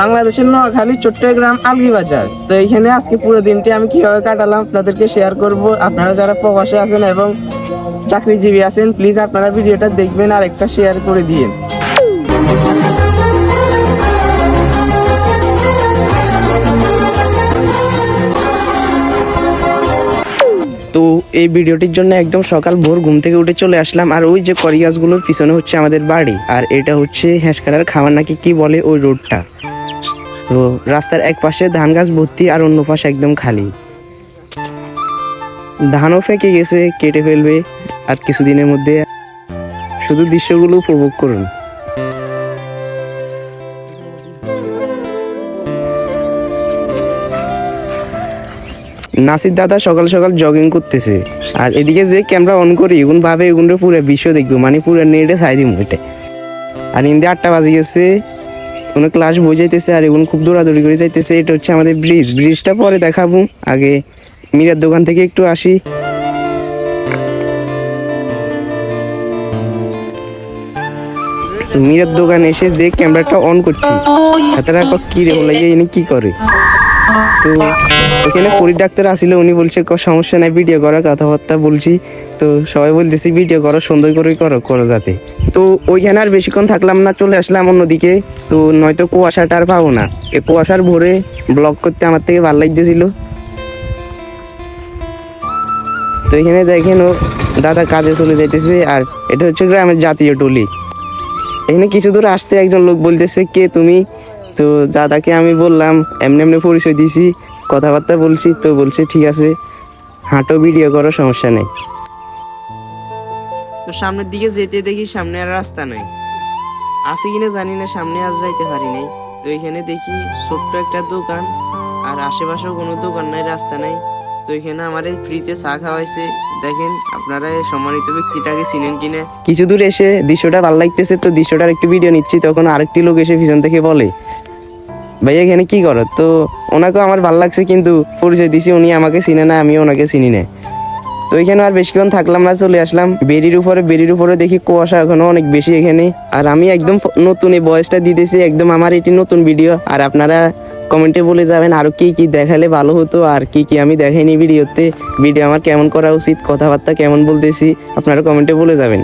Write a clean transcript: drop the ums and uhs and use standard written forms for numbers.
বাংলাদেশের নোয়াখালী চট্টগ্রাম আলগী বাজার। তো এইখানে আজকে পুরো দিনটি আমি কিভাবে কাটালাম আপনাদেরকে শেয়ার করব। আপনারা যারা প্রবাসে আছেন এবং চাকরিজীবী আছেন, প্লিজ আপনারা ভিডিওটা দেখবেন আর একটা শেয়ার করে দিন। তো এই ভিডিওটির জন্য একদম সকাল ভোর ঘুম থেকে উঠে চলে আসলাম। আর ওই যে করি গাছগুলোর পিছনে হচ্ছে আমাদের বাড়ি, আর এটা হচ্ছে হেঁসকারার খামার নাকি কি বলে ওই রোডটা। তো রাস্তার এক পাশে ধান গাছ ভর্তি আর অন্য পাশে একদম খালি। ধানও ফেঁকে গেছে, কেটে ফেলবে আর কিছুদিনের মধ্যে। শুধু দৃশ্যগুলো উপভোগ করুন। নাসির দাদা সকাল সকাল জগিং করতেছে, আর এদিকে যে ক্যামেরা অন করি এগুন ভাবে এগুলো পুরো বিশ্ব দেখবো, মানে পুরো নেটে ছাই দিব এটা। আর ইন্দি 8টা বাজে গেছে, কোনো ক্লাস বই যাইতেছে আর এগুন খুব দৌড়াদৌড়ি করে যাইতেছে। এটা হচ্ছে আমাদের ব্রিজটা পরে দেখাবো, আগে মীরার দোকান থেকে একটু আসি। তো মীরার দোকানে এসে যে ক্যামেরাটা অন করছি তারা কি রে বলে ইনি কি করে। তো ওখানে ফরিদ ডাক্তার আসলে উনি বলছে সমস্যা নাই, ভিডিও করার কথাবার্তা বলছি। তো সবাই বলতেছি ভিডিও করো, সুন্দর করে করো যাতে। তো ওইখানে আর বেশিক্ষণ থাকলাম না, চলে আসলাম অন্যদিকে। তো নয়তো কুয়াশাটা আর পাবো না, এই কুয়াশার ভোরে ব্লগ করতে আমার থেকে ভালো লাগতেছিল। তো এখানে দেখেন ও দাদা কাজে চলে যাইতেছে, আর এটা হচ্ছে গ্রামের জাতীয় টলি। এখানে কিছু দূর আসতে একজন লোক বলতেছে কে তুমি। তো দাদাকে আমি বললাম, এমনি এমনি পরিচয় দিছি, কথাবার্তা বলছি। তো বলছে ঠিক আছে হাঁটো, ভিডিও করো, সমস্যা নেই। তো সামনের দিকে যেতে দেখি সামনে আর রাস্তা নাই, আছে কিনা জানি না, সামনে আজ যাইতে পারি নাই। তো এখানে দেখি ছোট্ট একটা দোকান, আর আশেপাশেও কোনো দোকান নাই, রাস্তা নাই। তো এখানে আমার এই ফ্রিতে চা খাওয়াইছে। দেখেন আপনারা এই সম্মানিত ব্যক্তিটাকে চিনেন কিনা। কিছু দূর এসে দৃশ্যটা ভালো লাগতেছে, তো দৃশ্যটার একটু ভিডিও নিচ্ছি। তখন আরেকটি লোক এসে পিছন থেকে বলে, ভাইয়া এখানে কি করো। তো ওনাকেও আমার ভালো লাগছে, কিন্তু পরিচয় দিছি, উনি আমাকে চিনে না, আমিও ওনাকে চিনি না। তো এখানে আর বেশিক্ষণ থাকলাম না, চলে আসলাম বেরির উপরে দেখি কুয়াশা এখনো অনেক বেশি এখানে। আর আমি একদম নতুন এই বয়সটা দিতেছি, একদম আমার এটি নতুন ভিডিও। আর আপনারা কমেন্টে বলে যাবেন আরো কি কি দেখালে ভালো হতো, আর কি কি আমি দেখাইনি ভিডিওতে, ভিডিও আমার কেমন করা উচিত, কথাবার্তা কেমন বলতেছি, আপনারা কমেন্টে বলে যাবেন।